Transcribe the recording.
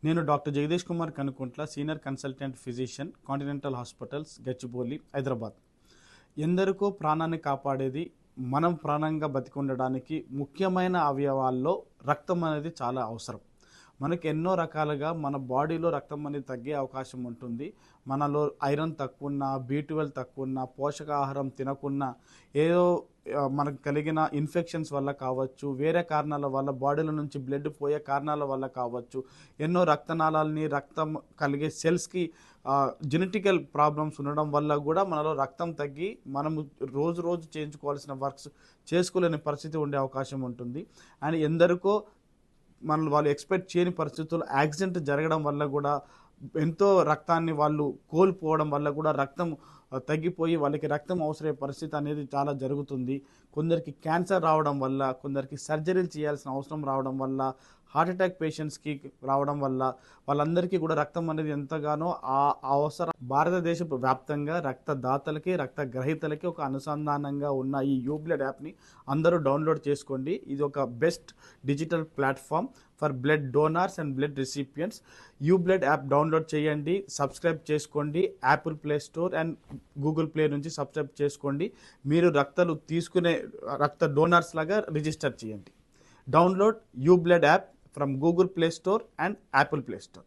నేను doctor Jagadish Kumar Kanukuntla, senior consultant physician, continental hospitals, Gachibowli, Hyderabad. ఎందరికో ప్రాణాన్ని కాపాడేది, మనం ప్రాణంగా బతికి ఉండడానికి ముఖ్యమైన అవయవాల్లో రక్తం అనేది చాలా అవసరం. మనకి ఎన్నో రకాలుగా మన బాడీలో రక్తం అనేది తగ్గే అవకాశం ఉంటుంది. మనలో ఐరన్ తక్కువ ఉన్నా, B12 తక్కువ ఉన్నా, పోషకాహారం తినకున్నా, ఏదో మనకు కలిగిన ఇన్ఫెక్షన్స్ వల్ల కావచ్చు, వేరే కారణాల వల్ల, బాడీలో నుంచి బ్లడ్ పోయే కారణాల వల్ల కావచ్చు, ఎన్నో రక్తనాళాలని, రక్తం కలిగే సెల్స్కి జెనెటికల్ ప్రాబ్లమ్స్ ఉండడం వల్ల కూడా మనలో రక్తం తగ్గి మనము రోజు రోజు చేయించుకోవాల్సిన వర్క్స్ చేసుకోలేని పరిస్థితి ఉండే అవకాశం ఉంటుంది. అండ్ ఎందరికో వాళ్ళు ఎక్స్పెక్ట్ చేయని పరిస్థితుల్లో యాక్సిడెంట్ జరగడం వల్ల కూడా, ఎంతో రక్తాన్ని వాళ్ళు కోల్పోవడం వల్ల కూడా రక్తం తగ్గిపోయి వాళ్ళకి రక్తం అవసరమయ్యే పరిస్థితి అనేది చాలా జరుగుతుంది. కొందరికి క్యాన్సర్ రావడం వల్ల, కొందరికి సర్జరీలు చేయాల్సిన అవసరం రావడం వల్ల, హార్ట్ అటాక్ పేషెంట్స్కి రావడం వల్ల, వాళ్ళందరికీ కూడా రక్తం అనేది ఎంతగానో ఆ అవసరం. భారతదేశ వ్యాప్తంగా రక్తదాతలకి, రక్త గ్రహీతలకి ఒక అనుసంధానంగా ఉన్న ఈ యూబ్లడ్ యాప్ని అందరూ డౌన్లోడ్ చేసుకోండి. ఇది ఒక best digital platform for blood donors and blood recipients. UBlood app download చేయండి, సబ్స్క్రైబ్ చేసుకోండి. Apple Play Store and Google Play నుంచి సబ్స్క్రైబ్ చేసుకోండి. మీరు రక్తాలు తీసుకునే రక్త డోనార్స్ లాగా రిజిస్టర్ చేయండి. Download UBlood app from Google Play Store and Apple Play Store.